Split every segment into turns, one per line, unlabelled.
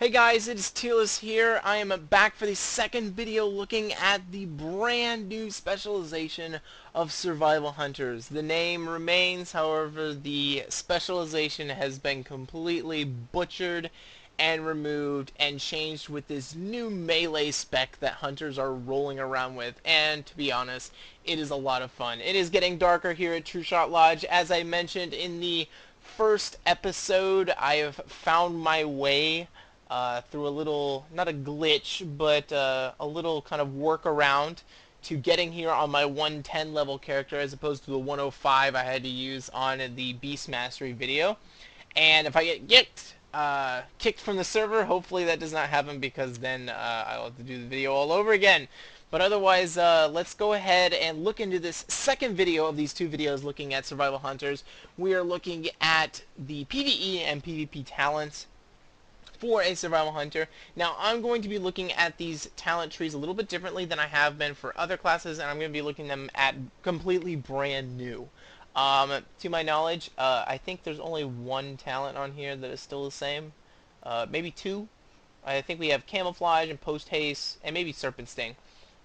Hey guys, it is Tealus here. I am back for the second video looking at the brand new specialization of Survival Hunters. The name remains, however, the specialization has been completely butchered and removed and changed with this new melee spec that hunters are rolling around with, and to be honest, it is a lot of fun. It is getting darker here at True Shot Lodge. As I mentioned in the first episode, I have found my way through a little, not a glitch, but a little kind of workaround to getting here on my 110 level character as opposed to the 105 I had to use on the Beast Mastery video. And if I get kicked from the server, hopefully that does not happen, because then I'll have to do the video all over again. But otherwise, let's go ahead and look into this second video of these two videos looking at Survival Hunters. We are looking at the PvE and PvP talents for a Survival Hunter. Now, I'm going to be looking at these talent trees a little bit differently than I have been for other classes, and I'm going to be looking them at completely brand new. To my knowledge, I think there's only one talent on here that is still the same. Maybe two. I think we have Camouflage and Post Haste, and maybe Serpent Sting.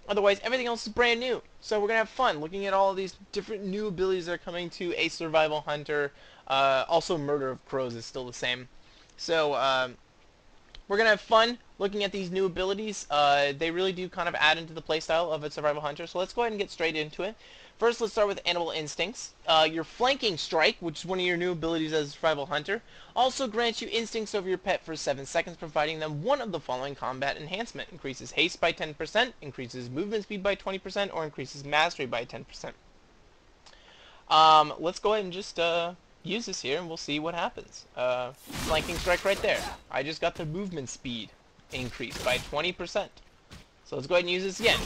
Otherwise, everything else is brand new. So we're going to have fun looking at all of these different new abilities that are coming to a Survival Hunter. Also, Murder of Crows is still the same. So, we're going to have fun looking at these new abilities. They really do kind of add into the playstyle of a Survival Hunter. So let's go ahead and get straight into it. First, let's start with Animal Instincts. Your Flanking Strike, which is one of your new abilities as a Survival Hunter, also grants you instincts over your pet for 7 seconds, providing them one of the following combat enhancement. Increases haste by 10%, increases movement speed by 20%, or increases mastery by 10%. Let's go ahead and just use this here and we'll see what happens. Flanking Strike right there. I just got the movement speed increased by 20%. So let's go ahead and use this again.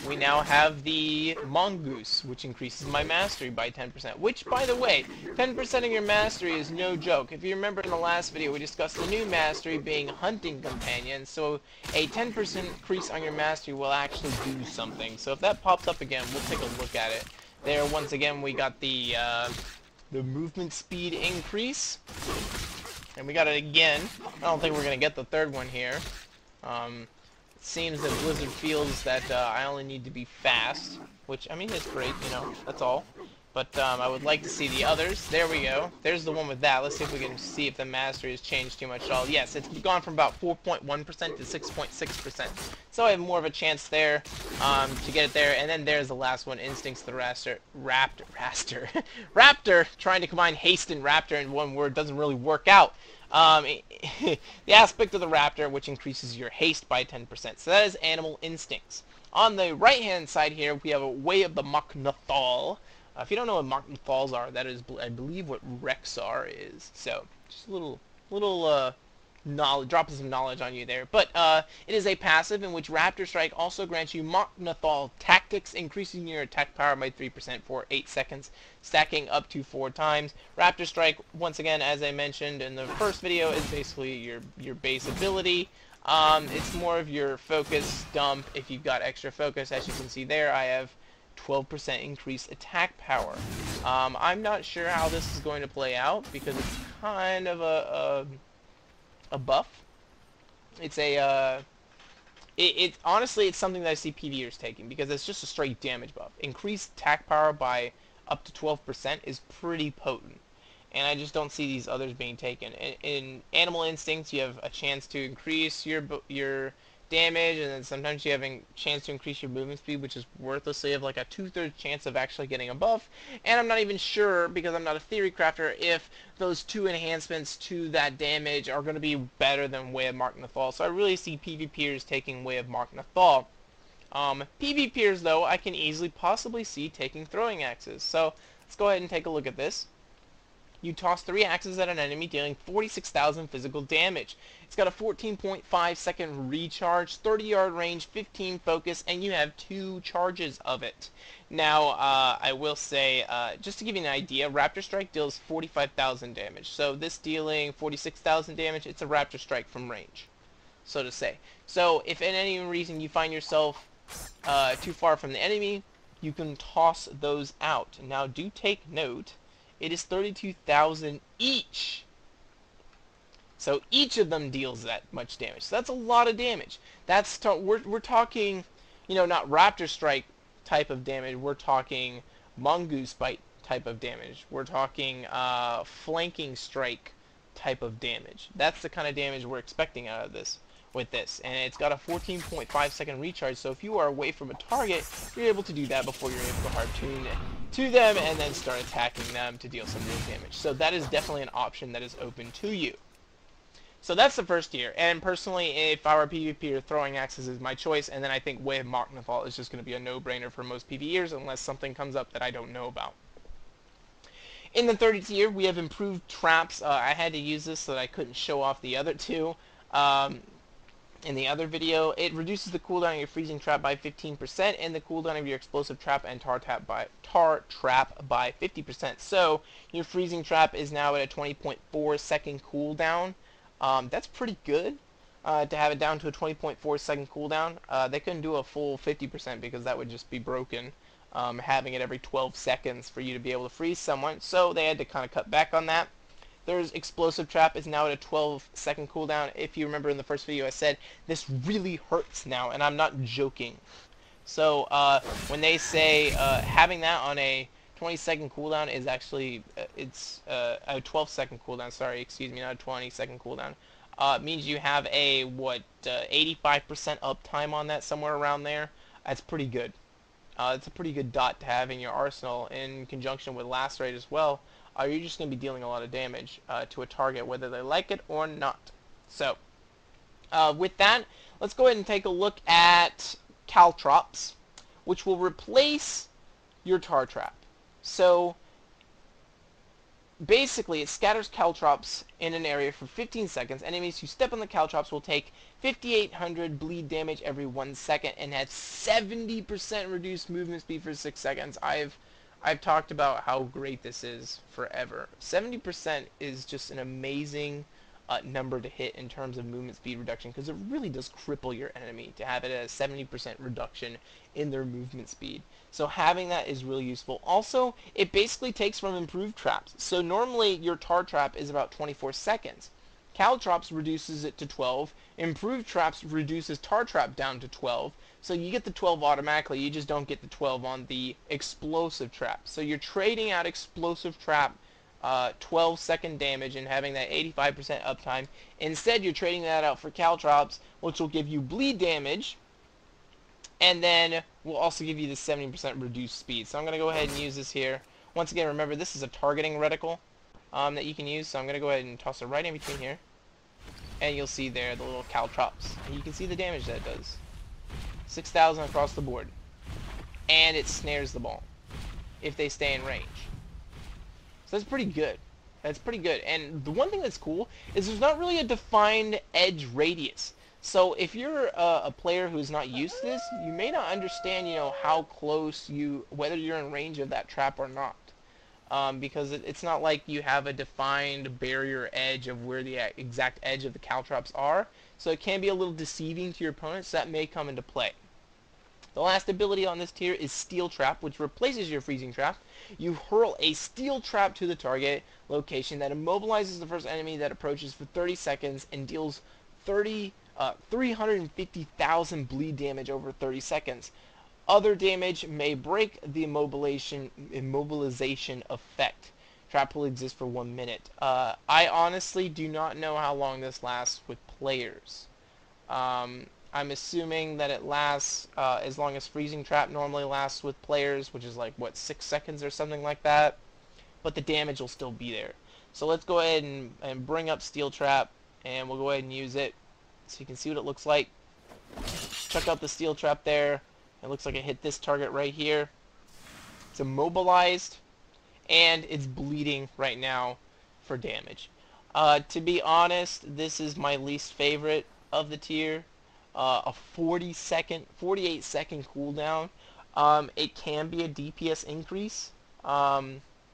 We now have the Mongoose, which increases my mastery by 10%. Which, by the way, 10% of your mastery is no joke. If you remember in the last video, we discussed the new mastery being Hunting Companion. So a 10% increase on your mastery will actually do something. So if that pops up again, we'll take a look at it. There, once again, we got the movement speed increase, and we got it again. I don't think we're gonna get the third one here. It seems that Blizzard feels that I only need to be fast, which, I mean, it's great, you know, that's all. But I would like to see the others. There we go. There's the one with that. Let's see if we can see if the mastery has changed too much at all. Yes, it's gone from about 4.1% to 6.6%. So I have more of a chance there to get it there. And then there's the last one, Instincts the Raptor, trying to combine haste and raptor in one word doesn't really work out. The aspect of the raptor, which increases your haste by 10%. So that is Animal Instincts. On the right-hand side here, we have a Way of the Machnathal. If you don't know what Machnathals are, that is, I believe, what Rexar is. So, just a little knowledge, drop some knowledge on you there. But it is a passive in which Raptor Strike also grants you Machnathal Tactics, increasing your attack power by 3% for 8 seconds, stacking up to 4 times. Raptor Strike, once again, as I mentioned in the first video, is basically your base ability. It's more of your focus dump if you've got extra focus. As you can see there, I have 12% increased attack power. I'm not sure how this is going to play out because it's kind of a buff. It's a honestly, it's something that I see PvEers taking because it's just a straight damage buff. Increased attack power by up to 12% is pretty potent, and I just don't see these others being taken. In Animal Instincts, you have a chance to increase your damage, and then sometimes you have a chance to increase your movement speed, which is worthless. So you have like a 2/3 chance of actually getting a buff, and I'm not even sure, because I'm not a theory crafter, if those two enhancements to that damage are going to be better than Way of Machnathal. So I really see PvPers taking Way of Machnathal. PvPers, though, I can easily possibly see taking Throwing Axes. So let's go ahead and take a look at this. You toss 3 axes at an enemy, dealing 46,000 physical damage. It's got a 14.5 second recharge, 30-yard range, 15 focus, and you have 2 charges of it. Now, I will say, just to give you an idea, Raptor Strike deals 45,000 damage. So this dealing 46,000 damage, it's a Raptor Strike from range, so to say. So if in any reason you find yourself too far from the enemy, you can toss those out. Now, do take note. It is 32,000 each. So each of them deals that much damage. So that's a lot of damage. We're talking, not Raptor Strike type of damage. We're talking Mongoose Bite type of damage. We're talking Flanking Strike type of damage. That's the kind of damage we're expecting out of this with this. And it's got a 14.5 second recharge, so if you are away from a target, you're able to do that before you're able to harpoon to them and then start attacking them to deal some real damage. So that is definitely an option that is open to you. So that's the first tier, and personally, if I were PvPer, throwing axes is my choice, and then I think Way of Machnathal is just going to be a no-brainer for most PvEers unless something comes up that I don't know about. In the third tier, we have improved traps. I had to use this so that I couldn't show off the other two. In the other video, it reduces the cooldown of your freezing trap by 15% and the cooldown of your explosive trap and tar trap by 50%. So your freezing trap is now at a 20.4 second cooldown. That's pretty good to have it down to a 20.4 second cooldown. They couldn't do a full 50% because that would just be broken. Having it every 12 seconds for you to be able to freeze someone, so they had to kind of cut back on that. There's explosive trap is now at a 12 second cooldown. If you remember in the first video I said this really hurts now, and I'm not joking. So when they say having that on a 20-second cooldown is actually it's a 12-second cooldown. Sorry, excuse me, not a 20-second cooldown. Means you have a 85% uptime on that, somewhere around there. That's pretty good. It's a pretty good dot to have in your arsenal in conjunction with lacerate as well. You're just going to be dealing a lot of damage to a target whether they like it or not. So with that, let's go ahead and take a look at Caltrops, which will replace your tar trap. So basically it scatters Caltrops in an area for 15 seconds. Enemies who step on the Caltrops will take 5,800 bleed damage every 1 second and have 70% reduced movement speed for 6 seconds. I've talked about how great this is forever. 70% is just an amazing number to hit in terms of movement speed reduction, because it really does cripple your enemy to have it at a 70% reduction in their movement speed. So having that is really useful. Also, it basically takes from improved traps. So normally your tar trap is about 24 seconds. Caltrops reduces it to 12. Improved traps reduces tar trap down to 12. So you get the 12 automatically, you just don't get the 12 on the explosive trap. So you're trading out explosive trap 12-second damage and having that 85% uptime. Instead, you're trading that out for Caltrops, which will give you bleed damage, and then will also give you the 70% reduced speed. So I'm going to go ahead and use this here. Once again, remember, this is a targeting reticle that you can use, so I'm going to go ahead and toss it right in between here. And you'll see there the little Caltrops. And you can see the damage that it does. 6,000 across the board. And it snares the ball if they stay in range. So that's pretty good. That's pretty good. And the one thing that's cool is there's not really a defined edge radius. So if you're a player who's not used to this, you may not understand, how close whether you're in range of that trap or not. Because it's not like you have a defined barrier edge of where the exact edge of the Caltrops are. So it can be a little deceiving to your opponents. So that may come into play. The last ability on this tier is Steel Trap, which replaces your freezing trap. You hurl a steel trap to the target location that immobilizes the first enemy that approaches for 30 seconds and deals 350,000 bleed damage over 30 seconds. Other damage may break the immobilization effect. Trap will exist for 1 minute. I honestly do not know how long this lasts with players. I'm assuming that it lasts as long as freezing trap normally lasts with players, which is like, 6 seconds or something like that. But the damage will still be there. So let's go ahead and bring up Steel Trap, and we'll go ahead and use it so you can see what it looks like. Check out the Steel Trap there. It looks like it hit this target right here. It's immobilized, and it's bleeding right now for damage. To be honest, this is my least favorite of the tier. A 48 second cooldown. It can be a DPS increase,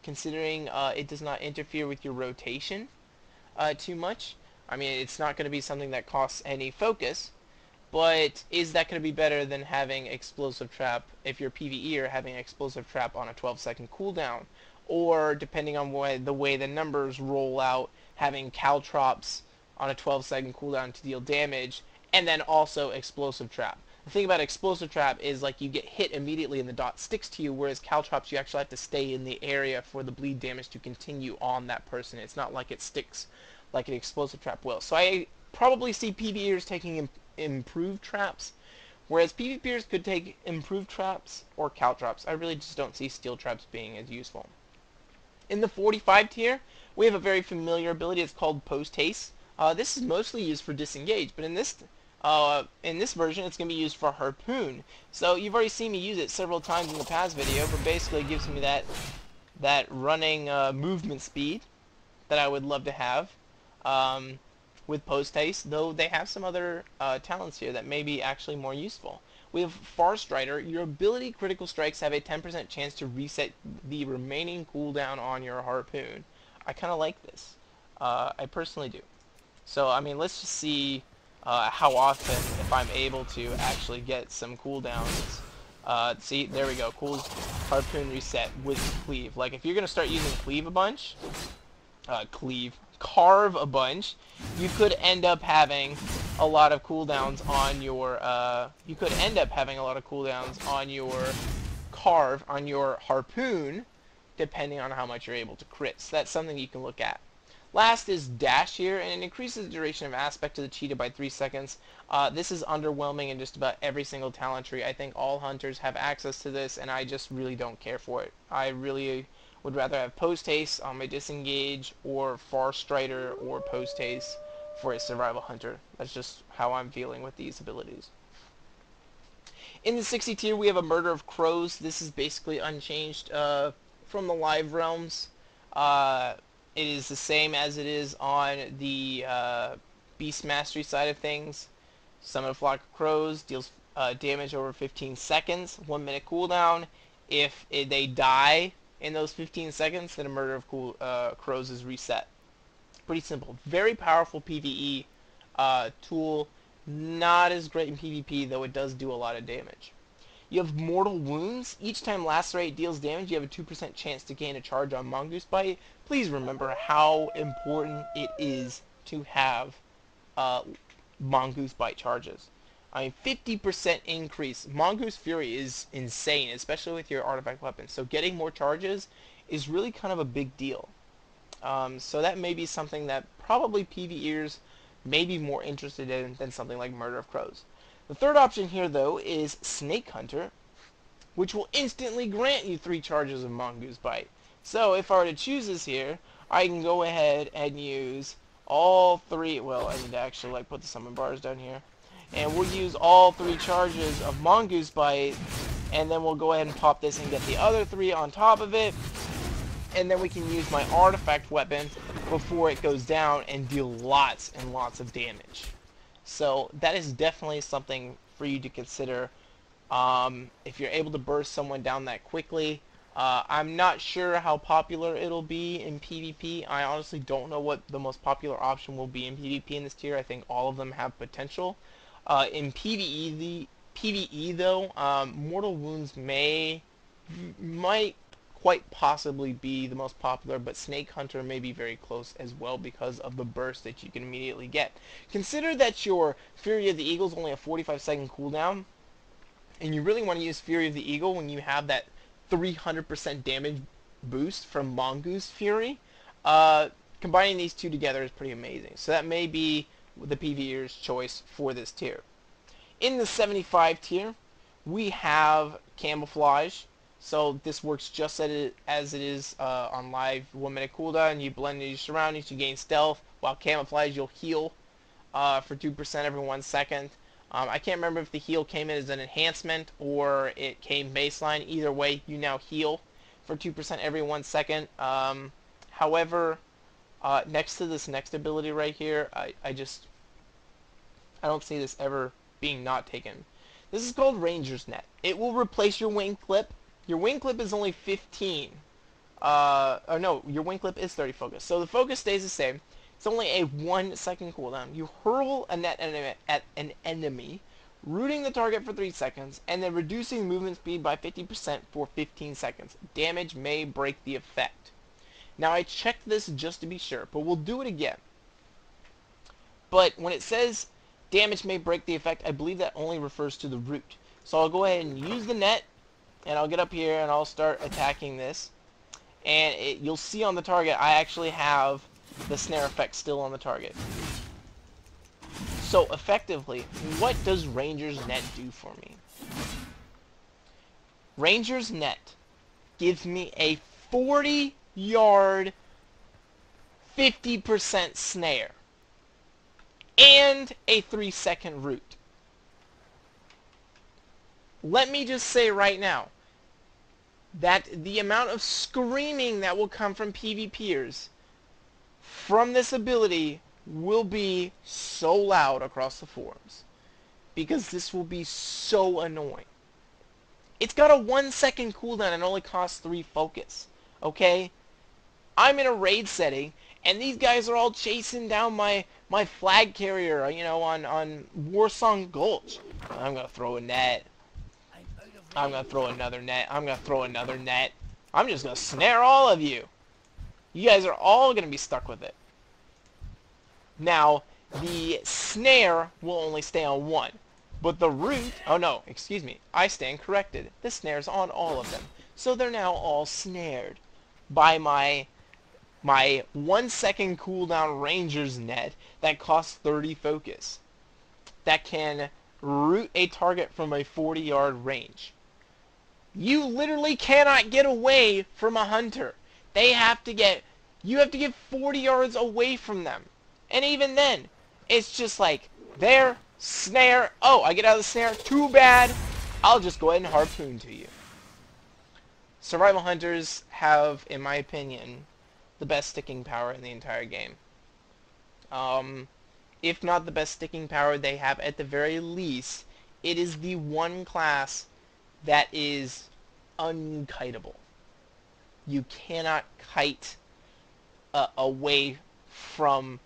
considering it does not interfere with your rotation too much. I mean, it's not going to be something that costs any focus, but is that going to be better than having Explosive Trap, if you're PvEer, having Explosive Trap on a 12-second cooldown? Or, depending on the way the numbers roll out, having Caltrops on a 12-second cooldown to deal damage, and then also Explosive Trap. The thing about Explosive Trap is like you get hit immediately and the dot sticks to you, whereas Caltrops you actually have to stay in the area for the bleed damage to continue on that person. It's not like it sticks like an Explosive Trap will. So I probably see PvEers taking improved traps, whereas PvPers could take improved traps or Caltrops. I really just don't see steel traps being as useful. In the 45 tier, we have a very familiar ability. It's called Post Haste. This is mostly used for disengage, but in this version, it's going to be used for Harpoon. So you've already seen me use it several times in the past video, but basically it gives me that running movement speed that I would love to have with Post Haste, though they have some other talents here that may be actually more useful. We have Far Strider. Your ability critical strikes have a 10% chance to reset the remaining cooldown on your Harpoon. I kind of like this. I personally do. So, I mean, let's just see how often, if I'm able to actually get some cooldowns. See, there we go. Harpoon reset with Cleave. Like, if you're going to start using Cleave a bunch, Carve a bunch, you could end up having a lot of cooldowns on your, Carve, on your Harpoon, depending on how much you're able to crit. So that's something you can look at. Last is Dash here, and it increases the duration of aspect to the cheetah by 3 seconds. This is underwhelming in just about every single talent tree. I think all hunters have access to this, and I just really don't care for it. I really would rather have Post Haste on my Disengage, or Far Strider, or Post Haste for a Survival Hunter. That's just how I'm feeling with these abilities. In the 60 tier, we have a Murder of Crows. This is basically unchanged from the live realms. It is the same as it is on the Beast Mastery side of things. Summon a flock of crows, deals damage over 15 seconds, 1 minute cooldown. If they die in those 15 seconds, then a Murder of Crows is reset. Pretty simple. Very powerful PvE tool. Not as great in PvP, though it does do a lot of damage. You have Mortal Wounds. Each time Lacerate deals damage, you have a 2% chance to gain a charge on Mongoose Bite. Please remember how important it is to have Mongoose Bite charges. I mean, 50% increase. Mongoose Fury is insane, especially with your artifact weapons. So getting more charges is really kind of a big deal. So that may be something that probably PvEers may be more interested in than something like Murder of Crows. The third option here, though, is Snake Hunter, which will instantly grant you 3 charges of Mongoose Bite. So if I were to choose this here, I can go ahead and use all 3, well, I need to actually like put the summon bars down here, and we'll use all 3 charges of Mongoose Bite, and then we'll go ahead and pop this and get the other 3 on top of it, and then we can use my artifact weapon before it goes down and deal lots and lots of damage. So that is definitely something for you to consider if you're able to burst someone down that quickly. I'm not sure how popular it'll be in PvP. I honestly don't know what the most popular option will be in PvP in this tier. I think all of them have potential. In PvE though, Mortal Wounds might quite possibly be the most popular, but Snake Hunter may be very close as well because of the burst that you can immediately get. Consider that your Fury of the Eagle is only a 45-second cooldown, and you really want to use Fury of the Eagle when you have that 300% damage boost from Mongoose Fury. Combining these two together is pretty amazing. So that may be the PvEer's choice for this tier. In the 75 tier, we have Camouflage. So this works just as it is on live. 1 minute cooldown, you blend into your surroundings, you gain stealth. While Camouflage, you'll heal for 2% every 1 second. I can't remember if the heal came in as an enhancement or it came baseline. Either way, you now heal for 2% every 1 second. However, next to this next ability right here, I don't see this ever being not taken. This is called Ranger's Net. It will replace your wing clip. Your wing clip is only 15. No, your wing clip is 30 focus. So the focus stays the same. It's only a 1 second cooldown. You hurl a net at an enemy, rooting the target for 3 seconds, and then reducing movement speed by 50% for 15 seconds. Damage may break the effect. Now I checked this just to be sure, but we'll do it again. But when it says damage may break the effect, I believe that only refers to the root. So I'll go ahead and use the net, and I'll get up here and I'll start attacking this. And you'll see on the target, I actually have the snare effect still on the target. So effectively, what does Ranger's Net do for me? Ranger's Net gives me a 40-yard, 50% snare, and a 3-second root. Let me just say right now that the amount of screaming that will come from PvPers from this ability will be so loud across the forums, because this will be so annoying. It's got a 1-second cooldown and only costs 3 focus. Okay? I'm in a raid setting, and these guys are all chasing down my flag carrier, you know, on Warsong Gulch. I'm gonna throw a net. I'm gonna throw another net. I'm gonna throw another net. I'm just gonna snare all of you. You guys are all gonna be stuck with it. Now, the snare will only stay on one. But the root, oh no, excuse me, I stand corrected. The snare's on all of them. So they're now all snared by my 1-second cooldown Ranger's Net that costs 30 focus. That can root a target from a 40-yard range. You literally cannot get away from a hunter. You have to get 40 yards away from them. And even then, it's just like, there, snare, oh, I get out of the snare, too bad, I'll just go ahead and harpoon to you. Survival hunters have, in my opinion, the best sticking power in the entire game. If not the best sticking power they have, at the very least, it is the one class that is unkiteable. You cannot kite away from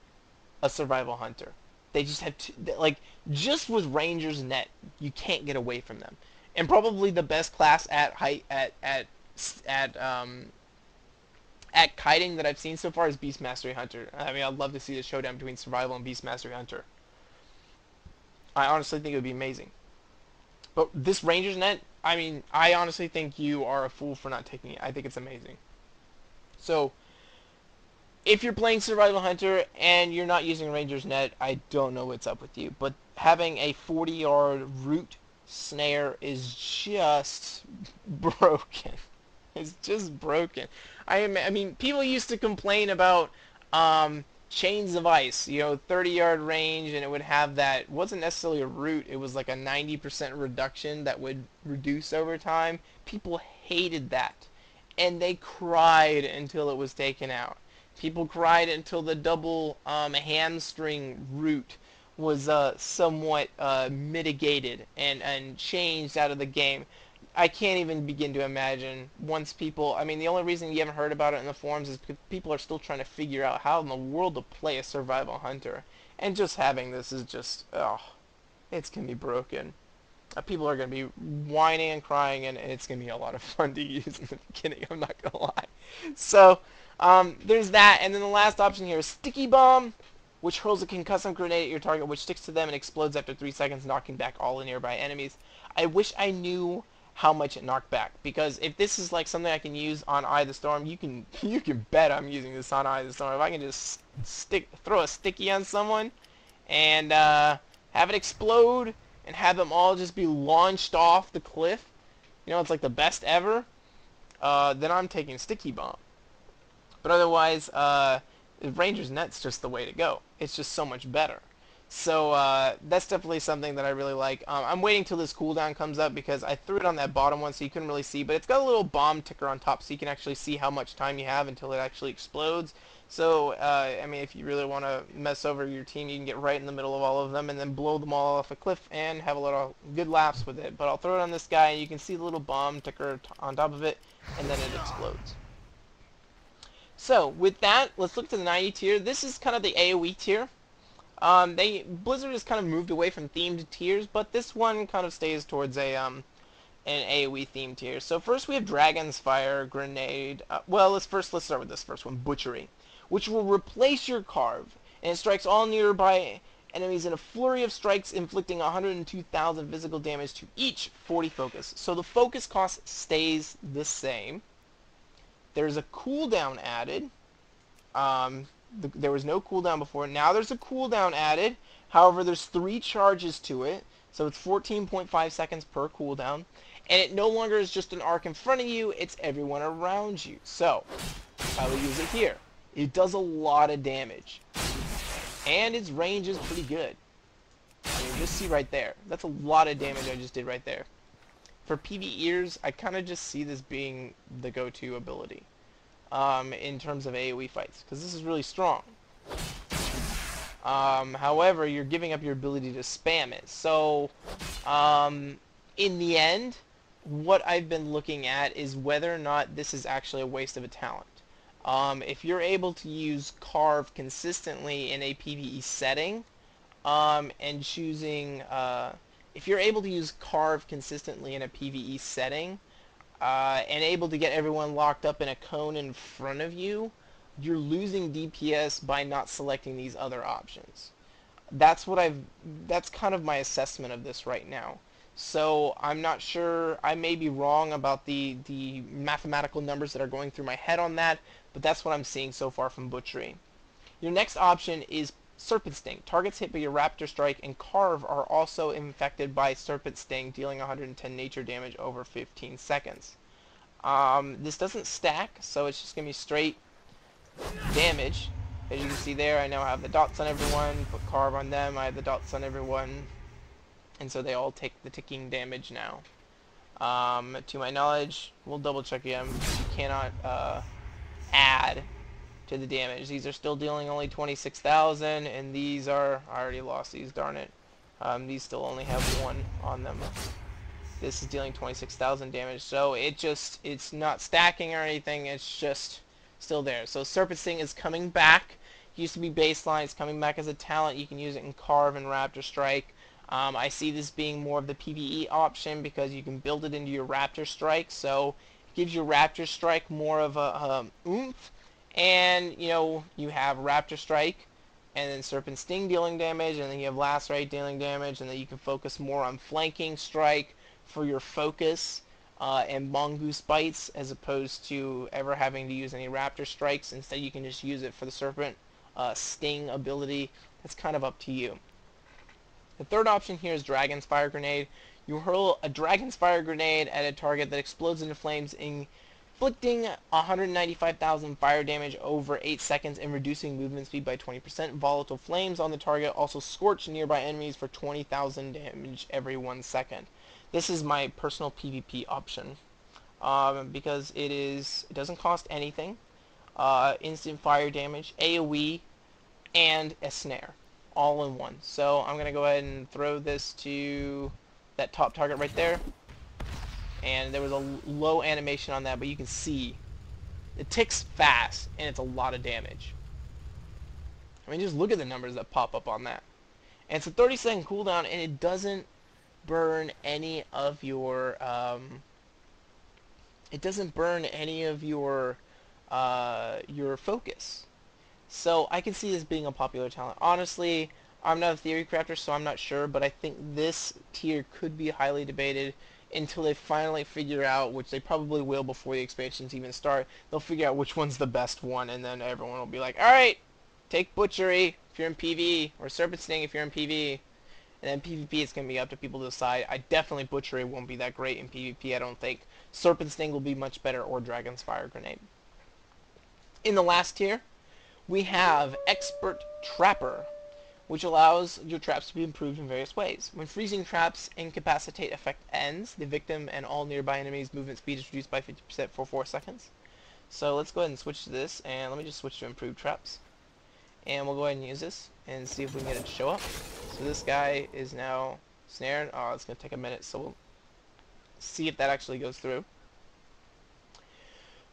a survival hunter. They just have to, like, just with Ranger's Net, you can't get away from them. And probably the best class at kiting that I've seen so far is Beast Mastery Hunter. I mean, I'd love to see the showdown between Survival and Beast Mastery Hunter. I honestly think it would be amazing. But this Ranger's Net, I mean, I honestly think you are a fool for not taking it. I think it's amazing. So, if you're playing Survival Hunter and you're not using Ranger's Net, I don't know what's up with you. But having a 40-yard root snare is just broken. It's just broken. I mean, people used to complain about Chains of Ice, you know, 30-yard range, and it would have that, it wasn't necessarily a root, it was like a 90% reduction that would reduce over time. People hated that, and they cried until it was taken out. People cried until the double hamstring root was somewhat mitigated and changed out of the game. I can't even begin to imagine once people, I mean, the only reason you haven't heard about it in the forums is because people are still trying to figure out how in the world to play a survival hunter. And just having this is just, oh, it's going to be broken. People are going to be whining and crying, and it's going to be a lot of fun to use in the beginning, I'm not going to lie. So, there's that, and then the last option here is Sticky Bomb, which hurls a concussive grenade at your target, which sticks to them and explodes after 3 seconds, knocking back all the nearby enemies. I wish I knew how much it knocked back, because if this is like something I can use on Eye of the Storm, you can bet I'm using this on Eye of the Storm. If I can just throw a sticky on someone and have it explode and have them all just be launched off the cliff, you know, it's like the best ever, then I'm taking Sticky Bomb. But otherwise, Ranger's Net's just the way to go. It's just so much better. So that's definitely something that I really like. I'm waiting till this cooldown comes up because I threw it on that bottom one so you couldn't really see, but it's got a little bomb ticker on top so you can actually see how much time you have until it actually explodes. So, I mean, if you really want to mess over your team, you can get right in the middle of all of them and then blow them all off a cliff and have a little good laughs with it. But I'll throw it on this guy and you can see the little bomb ticker on top of it, and then it explodes. So, with that, let's look to the 90 tier. This is kind of the AoE tier. Blizzard has kind of moved away from themed tiers, but this one kind of stays towards an AoE themed tier. So first we have Dragon's Fire, Grenade. Well, let's start with this first one, Butchery, which will replace your carve, and it strikes all nearby Enemies in a flurry of strikes, inflicting 102,000 physical damage to each, 40 focus. So the focus cost stays the same. There's a cooldown added. There was no cooldown before. Now there's a cooldown added. However, there's 3 charges to it. So it's 14.5 seconds per cooldown. And it no longer is just an arc in front of you, it's everyone around you. So, I will use it here. It does a lot of damage. And its range is pretty good. I mean, just see right there. That's a lot of damage I just did right there. For PvEers, I kind of just see this being the go-to ability. In terms of AoE fights, because this is really strong. However, you're giving up your ability to spam it. So, in the end, what I've been looking at is whether or not this is actually a waste of a talent. If you're able to use Carve consistently in a PvE setting, and choosing, if you're able to use Carve consistently in a PvE setting, and able to get everyone locked up in a cone in front of you, you're losing DPS by not selecting these other options. That's kind of my assessment of this right now. So I'm not sure, I may be wrong about the mathematical numbers that are going through my head on that, but that's what I'm seeing so far from Butchery. Your next option is Serpent Sting. Targets hit by your Raptor Strike and Carve are also infected by Serpent Sting, dealing 110 nature damage over 15 seconds. This doesn't stack, so it's just going to be straight damage. As you can see there, I now have the dots on everyone. Put Carve on them, I have the dots on everyone. And so they all take the ticking damage now. To my knowledge, we'll double check again. You cannot add to the damage. These are still dealing only 26,000, and these are, I already lost these, darn it. These still only have 1 on them. This is dealing 26,000 damage, so it's not stacking or anything, it's just still there. So Serpent Sting is coming back. It used to be baseline, it's coming back as a talent. You can use it in Carve and Raptor Strike. I see this being more of the PvE option because you can build it into your Raptor Strike, so it gives your Raptor Strike more of a oomph. And, you know, you have Raptor Strike, and then Serpent Sting dealing damage, and then you have Lacerate dealing damage, and then you can focus more on Flanking Strike for your focus, and Mongoose Bites, as opposed to ever having to use any Raptor Strikes. Instead, you can just use it for the Serpent Sting ability. That's kind of up to you. The third option here is Dragon's Fire Grenade. You hurl a Dragon's Fire Grenade at a target that explodes into flames, inflicting 195,000 fire damage over 8 seconds and reducing movement speed by 20%. Volatile flames on the target also scorch nearby enemies for 20,000 damage every 1 second. This is my personal PvP option, because it doesn't cost anything, instant fire damage, AoE, and a snare, all in one. So I'm going to go ahead and throw this to that top target right there. And there was a low animation on that, but you can see it ticks fast, and it's a lot of damage. I mean, just look at the numbers that pop up on that. And it's a 30-second cooldown, and it doesn't burn any of your focus. So I can see this being a popular talent. Honestly, I'm not a theory crafter, so I'm not sure, but I think this tier could be highly debated until they finally figure out, which they probably will before the expansions even start. They'll figure out which one's the best one, and then everyone will be like, alright, take Butchery if you're in PvE, or Serpent Sting if you're in PvE. And then PvP, it's going to be up to people to decide. I definitely Butchery won't be that great in PvP, I don't think. Serpent Sting will be much better, or Dragon's Fire Grenade. In the last tier, we have Expert Trapper, which allows your traps to be improved in various ways. When freezing traps incapacitate effect ends, the victim and all nearby enemies' movement speed is reduced by 50% for 4 seconds. So let's go ahead and switch to this, and let me just switch to improved traps. And we'll go ahead and use this, and see if we can get it to show up. So this guy is now snared. Oh, it's going to take a minute, so we'll see if that actually goes through.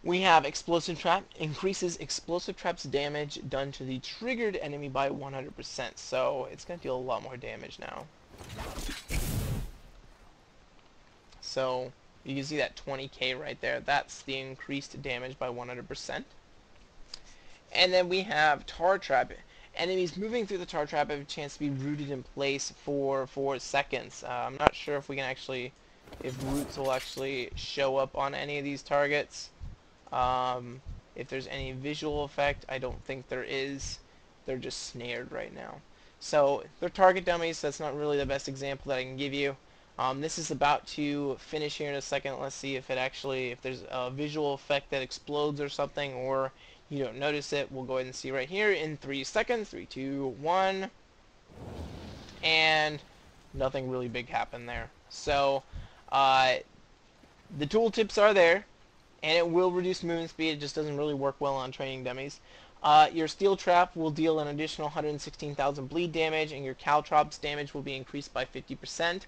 We have Explosive Trap. Increases Explosive Trap's damage done to the triggered enemy by 100%. So it's going to deal a lot more damage now. So you can see that 20k right there. That's the increased damage by 100%. And then we have Tar Trap. Enemies moving through the tar trap have a chance to be rooted in place for 4 seconds. I'm not sure if we can actually, if roots will actually show up on any of these targets. If there's any visual effect, I don't think there is. They're just snared right now. So they're target dummies, so that's not really the best example that I can give you. This is about to finish here in a second. Let's see if it actually, if there's a visual effect that explodes or something, or you don't notice it. We'll go ahead and see right here in 3 seconds. 3, 2, 1. And nothing really big happened there. So the tooltips are there, and it will reduce movement speed. It just doesn't really work well on training dummies. Your steel trap will deal an additional 116,000 bleed damage, and your Caltrops damage will be increased by 50%.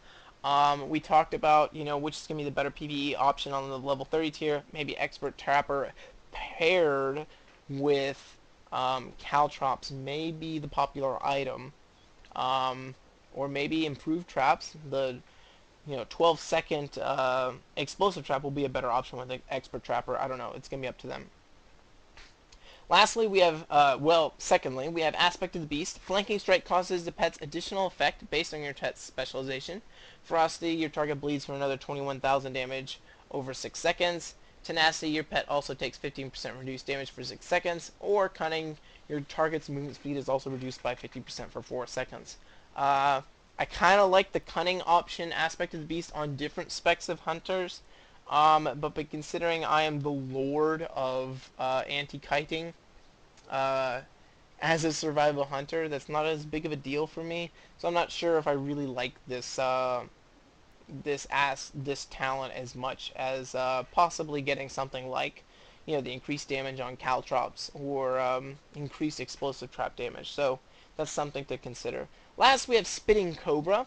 We talked about, which is going to be the better PvE option on the level 30 tier. Maybe Expert Trapper paired with Caltrops may be the popular item. Or maybe improved traps. The 12-second explosive trap will be a better option with the Expert Trapper. I don't know. It's going to be up to them. Lastly, we have, secondly, we have Aspect of the Beast. Flanking Strike causes the pet's additional effect based on your pet's specialization. Ferocity, your target bleeds for another 21,000 damage over 6 seconds. Tenacity, your pet also takes 15% reduced damage for 6 seconds. Or Cunning, your target's movement speed is also reduced by 50% for 4 seconds. I kind of like the Cunning option, Aspect of the Beast, on different specs of hunters. But considering I am the lord of anti-kiting as a survival hunter, that's not as big of a deal for me. So I'm not sure if I really like this this talent as much as possibly getting something like the increased damage on Caltrops or increased explosive trap damage. So that's something to consider. Last, we have Spitting Cobra,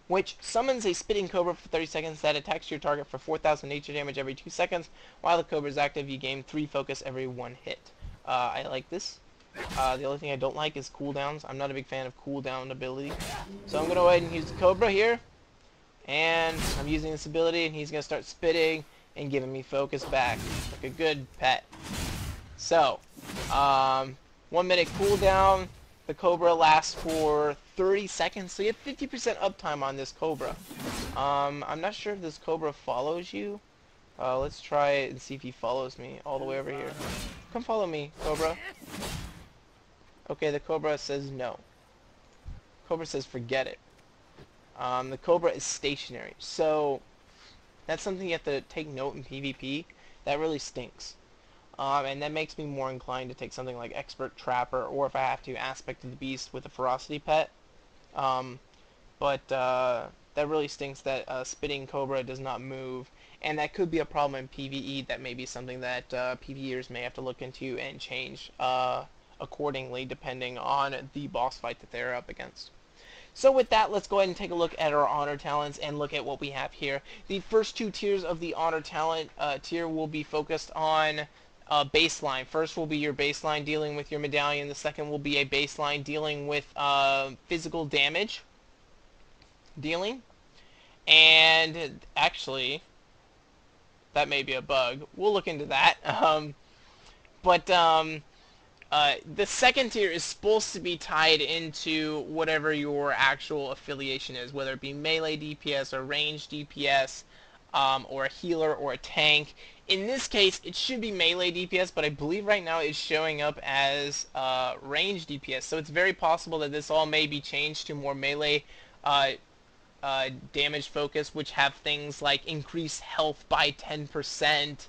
which summons a Spitting Cobra for 30 seconds that attacks your target for 4,000 nature damage every 2 seconds. While the Cobra is active, you gain 3 focus every 1 hit. I like this. The only thing I don't like is cooldowns. I'm not a big fan of cooldown ability. So I'm going to go ahead and use the Cobra here. And I'm using this ability, and he's going to start spitting and giving me focus back like a good pet. So, 1 minute cooldown. The Cobra lasts for 30 seconds, so you have 50% uptime on this Cobra. I'm not sure if this Cobra follows you. Let's try it and see if he follows me all the way over here. Come follow me, Cobra. Okay, the Cobra says no. Cobra says forget it. The Cobra is stationary, so that's something you have to take note in PvP. That really stinks. And that makes me more inclined to take something like Expert Trapper, or if I have to, Aspect of the Beast with a Ferocity pet. But that really stinks that Spitting Cobra does not move, and that could be a problem in PvE. That may be something that PvEers may have to look into and change accordingly, depending on the boss fight that they're up against. So with that, let's go ahead and take a look at our honor talents and look at what we have here. The first 2 tiers of the honor talent tier will be focused on baseline. First will be your baseline dealing with your medallion. The second will be a baseline dealing with physical damage dealing. And actually, that may be a bug. We'll look into that. The second tier is supposed to be tied into whatever your actual affiliation is, whether it be melee DPS or range DPS, or a healer or a tank. In this case, it should be melee DPS, but I believe right now it's showing up as range DPS. So it's very possible that this all may be changed to more melee damage focus, which have things like increased health by 10%,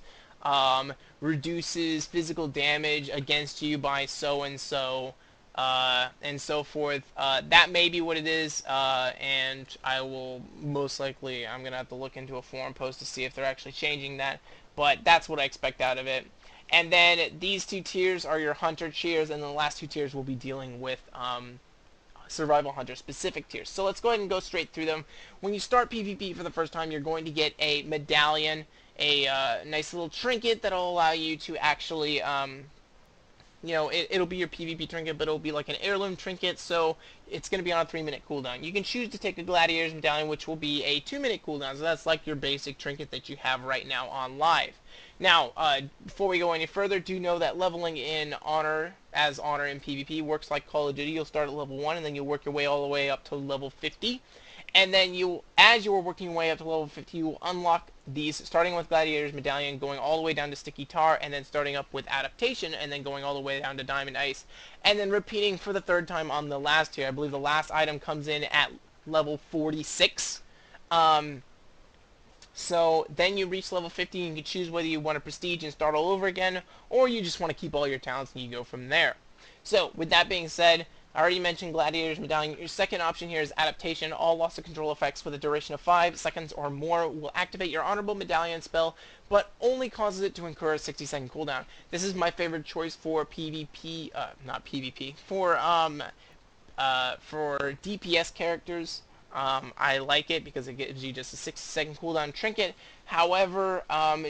reduces physical damage against you by so-and-so, and so forth. That may be what it is, and I will most likely, I'm going to have to look into a forum post to see if they're actually changing that, but that's what I expect out of it. And then these 2 tiers are your hunter tiers, and the last 2 tiers will be dealing with survival hunter specific tiers. So let's go ahead and go straight through them. When you start PvP for the first time, you're going to get a medallion, a nice little trinket that'll allow you to actually you know, it'll be your PvP trinket, but it'll be like an heirloom trinket, so it's going to be on a 3-minute cooldown. You can choose to take a Gladiator's Medallion, which will be a 2-minute cooldown, so that's like your basic trinket that you have right now on live. Now, before we go any further, do know that leveling in Honor, as Honor in PvP, works like Call of Duty. You'll start at level 1, and then you'll work your way all the way up to level 50. And then you, as you are working your way up to level 50, you will unlock these, starting with Gladiator's Medallion, going all the way down to Sticky Tar, and then starting up with Adaptation, and then going all the way down to Diamond Ice, and then repeating for the 3rd time on the last tier. I believe the last item comes in at level 46. So then you reach level 50, and you can choose whether you want to Prestige and start all over again, or you just want to keep all your talents and you go from there. So, with that being said, I already mentioned Gladiator's Medallion. Your second option here is Adaptation. All loss of control effects with a duration of 5 seconds or more will activate your Honorable Medallion spell, but only causes it to incur a 60-second cooldown. This is my favorite choice for PvP, not PvP, for DPS characters. I like it because it gives you just a 60-second cooldown trinket. However,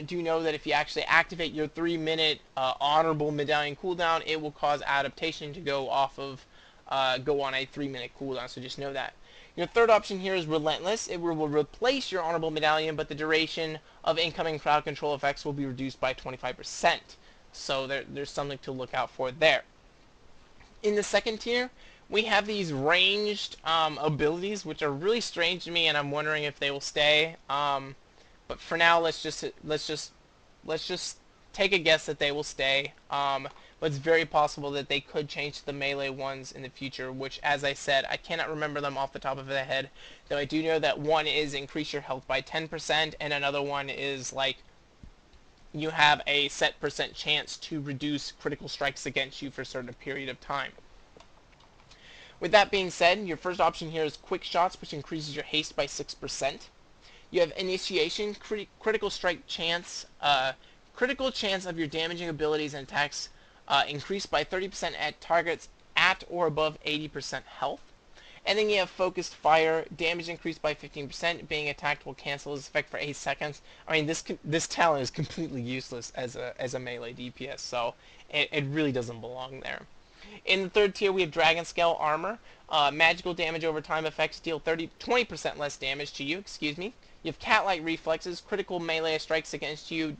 do know that if you actually activate your 3-minute Honorable Medallion cooldown, it will cause Adaptation to go off of go on a 3-minute cooldown, so just know that. Your third option here is Relentless. It will replace your Honorable Medallion, but the duration of incoming crowd control effects will be reduced by 25%. So there's something to look out for there. In the second tier, we have these ranged abilities, which are really strange to me, and I'm wondering if they will stay. But for now, let's just take a guess that they will stay. But it's very possible that they could change to the melee ones in the future, which, as I said, I cannot remember them off the top of the head. Though I do know that one is increase your health by 10%, and another one is like you have a set % chance to reduce critical strikes against you for a certain period of time. With that being said, your first option here is Quick Shots, which increases your haste by 6%. You have Initiation, critical strike chance, critical chance of your damaging abilities and attacks increased by 30% at targets at or above 80% health. And then you have Focused Fire, damage increased by 15%, being attacked will cancel its effect for 8 seconds. I mean, this talent is completely useless as a melee DPS, so it really doesn't belong there. In the third tier, we have Dragon Scale Armor. Magical damage over time effects deal 20% less damage to you, excuse me. You have Cat-like reflexes, critical melee strikes against you.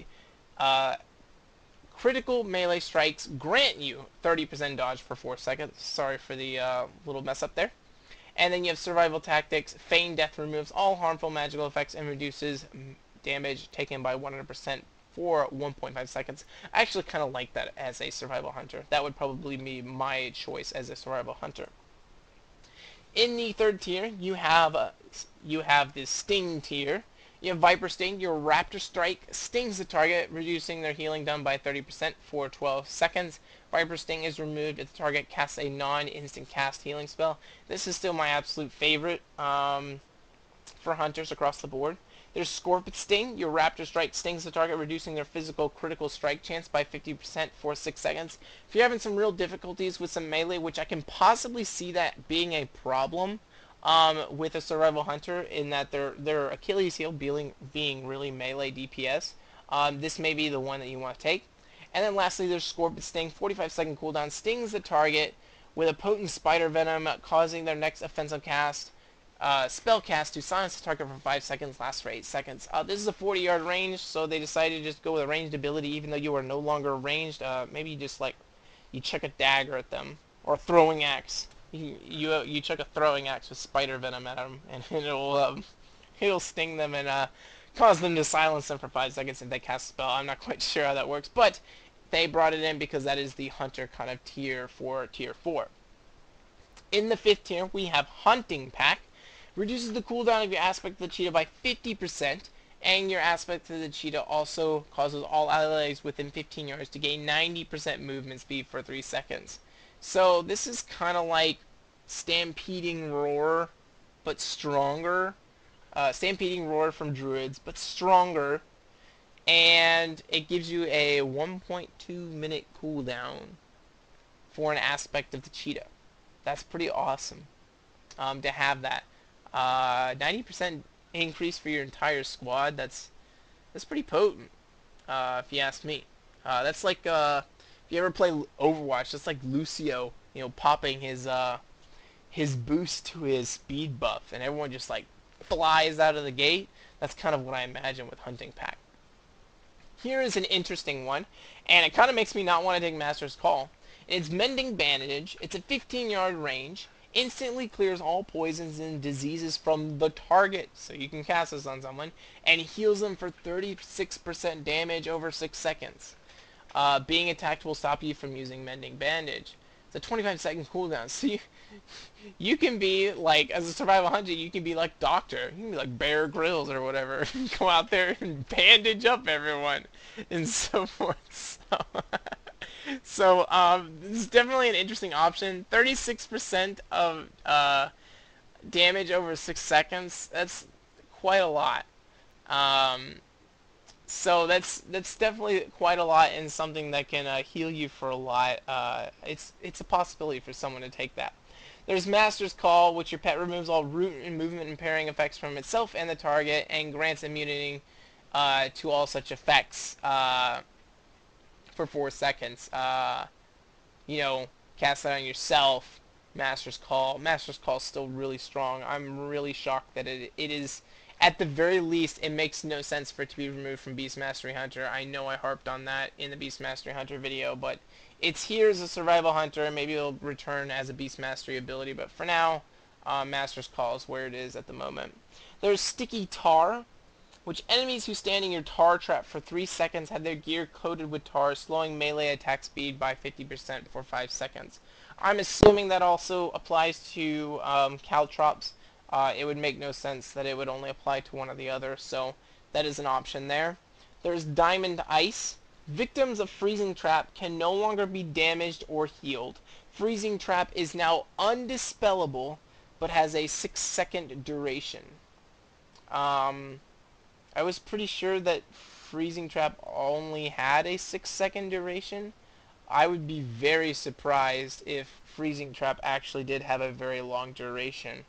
Critical melee strikes grant you 30% dodge for 4 seconds. Sorry for the little mess up there. And then you have Survival Tactics. Feign Death removes all harmful magical effects and reduces damage taken by 100% for 1.5 seconds. I actually kind of like that as a Survival Hunter. That would probably be my choice as a Survival Hunter. In the third tier, you have this Sting tier. You have Viper Sting. Your Raptor Strike stings the target, reducing their healing done by 30% for 12 seconds. Viper Sting is removed if the target casts a non-instant cast healing spell. This is still my absolute favorite for hunters across the board. There's Scorpion Sting. Your Raptor Strike stings the target, reducing their physical critical strike chance by 50% for 6 seconds. If you're having some real difficulties with some melee, which I can possibly see that being a problem with a Survival Hunter, in that their Achilles heel being really melee DPS, this may be the one that you want to take. And then lastly, there's Scorpion Sting. 45-second cooldown, stings the target with a potent spider venom, causing their next offensive cast spell cast to silence the target for 5 seconds, lasts for 8 seconds. This is a 40-yard range, so they decided to just go with a ranged ability, even though you are no longer ranged. Maybe you just you chuck a dagger at them, or a throwing axe. You chuck a throwing axe with spider venom at them, and it'll sting them and cause them to silence them for 5 seconds if they cast a spell. I'm not quite sure how that works, but they brought it in because that is the hunter kind of tier for tier 4. In the 5th tier, we have Hunting Pack. Reduces the cooldown of your aspect of the cheetah by 50%, and your aspect of the cheetah also causes all allies within 15 yards to gain 90% movement speed for 3 seconds. So this is kind of like Stampeding Roar, but stronger. Stampeding Roar from Druids, but stronger. And it gives you a 1.2 minute cooldown for an aspect of the cheetah. That's pretty awesome to have that. 90% increase for your entire squad. That's pretty potent, if you ask me. That's like If you ever play Overwatch, that's like Lucio, popping his boost to his speed buff, and everyone just like flies out of the gate. That's kind of what I imagine with Hunting Pack. Here is an interesting one, and it kind of makes me not want to take Master's Call. It's Mending Bandage. It's a 15-yard range. Instantly clears all poisons and diseases from the target, so you can cast this on someone, and heals them for 36% damage over 6 seconds. Being attacked will stop you from using Mending Bandage. It's a 25-second cooldown, so you can be like, as a survival hunter, you can be like Doctor. You can be like Bear Grylls or whatever. Go out there and bandage up everyone, and so forth. So this is definitely an interesting option. 36% of damage over 6 seconds. That's quite a lot. So that's definitely quite a lot, and something that can heal you for a lot. It's a possibility for someone to take that. There's Master's Call, which your pet removes all root and movement impairing effects from itself and the target, and grants immunity to all such effects for 4 seconds. Cast that on yourself. Master's Call. Master's Call is still really strong. I'm really shocked that it is. At the very least, it makes no sense for it to be removed from Beast Mastery Hunter. I know I harped on that in the Beast Mastery Hunter video, but it's here as a Survival Hunter, and maybe it'll return as a Beast Mastery ability, but for now, Master's Call is where it is at the moment. There's Sticky Tar, which enemies who stand in your tar trap for 3 seconds have their gear coated with tar, slowing melee attack speed by 50% for 5 seconds. I'm assuming that also applies to Caltrops. It would make no sense that it would only apply to one or the other, so that is an option there. There's Diamond Ice. Victims of Freezing Trap can no longer be damaged or healed. Freezing Trap is now undispellable, but has a 6-second duration. I was pretty sure that Freezing Trap only had a 6-second duration. I would be very surprised if Freezing Trap actually did have a very long duration.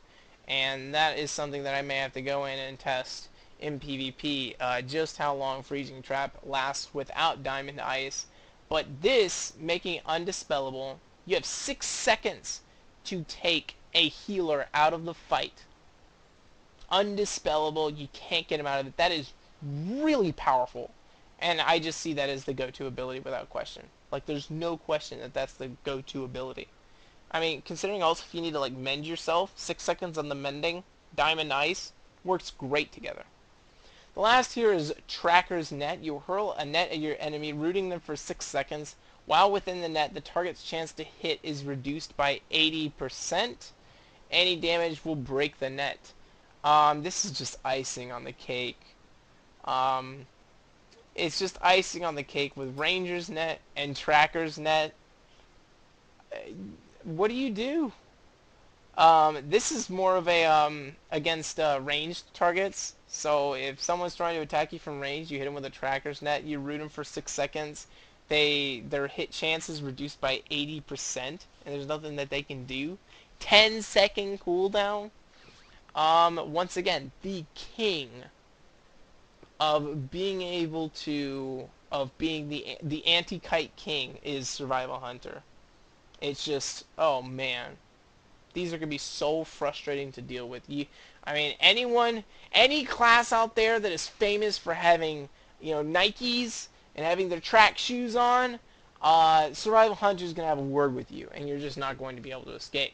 And that is something that I may have to go in and test in PvP, just how long Freezing Trap lasts without Diamond Ice. But this, making it undispellable, you have 6 seconds to take a healer out of the fight. Undispellable, you can't get him out of it. That is really powerful, and I just see that as the go-to ability without question. Like, there's no question that that's the go-to ability. I mean, considering also if you need to like mend yourself, 6 seconds on the mending, Diamond Ice works great together. The last here is Tracker's Net. You hurl a net at your enemy, rooting them for 6 seconds. While within the net, the target's chance to hit is reduced by 80%. Any damage will break the net. This is just icing on the cake. It's just icing on the cake with Ranger's Net and Tracker's Net. What do you do? This is more of a against ranged targets. So if someone's trying to attack you from range, you hit them with a Tracker's Net. You root them for 6 seconds. Their hit chance is reduced by 80%, and there's nothing that they can do. 10-second cooldown. Once again, the king of being able to being the anti-kite king is Survival Hunter. It's just, oh man, these are gonna be so frustrating to deal with. I mean, any class out there that is famous for having, Nikes and having their track shoes on, Survival Hunter is gonna have a word with you, and you're just not going to be able to escape.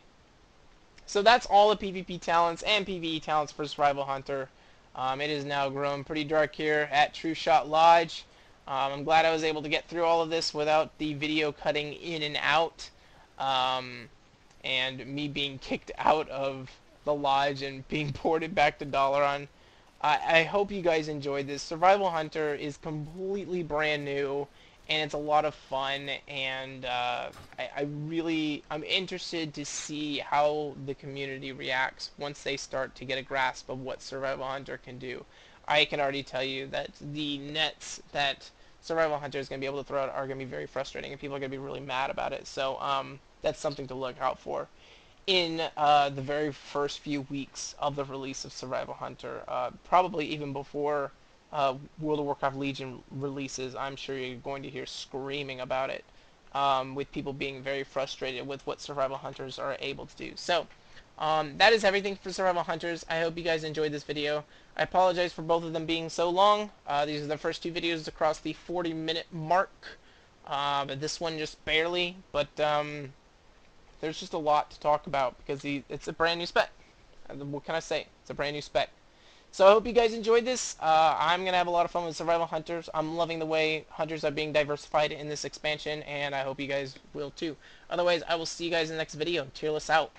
So that's all the PvP talents and PvE talents for Survival Hunter. It is now grown pretty dark here at True Shot Lodge. I'm glad I was able to get through all of this without the video cutting in and out, and me being kicked out of the lodge and being ported back to Dalaran. I hope you guys enjoyed this. Survival Hunter is completely brand new, and it's a lot of fun, and I'm interested to see how the community reacts once they start to get a grasp of what Survival Hunter can do. I can already tell you that the nets that Survival Hunter is going to be able to throw out are going to be very frustrating, and people are going to be really mad about it. So that's something to look out for in the very first few weeks of the release of Survival Hunter. Probably even before World of Warcraft Legion releases, I'm sure you're going to hear screaming about it. with people being very frustrated with what survival hunters are able to do. So that is everything for survival hunters. I hope you guys enjoyed this video. I apologize for both of them being so long. These are the first two videos across the 40-minute mark. This one just barely, but there's just a lot to talk about because it's a brand new spec. What can I say? It's a brand new spec. So I hope you guys enjoyed this. I'm going to have a lot of fun with survival hunters. I'm loving the way hunters are being diversified in this expansion, and I hope you guys will too. Otherwise, I will see you guys in the next video. Tearless out.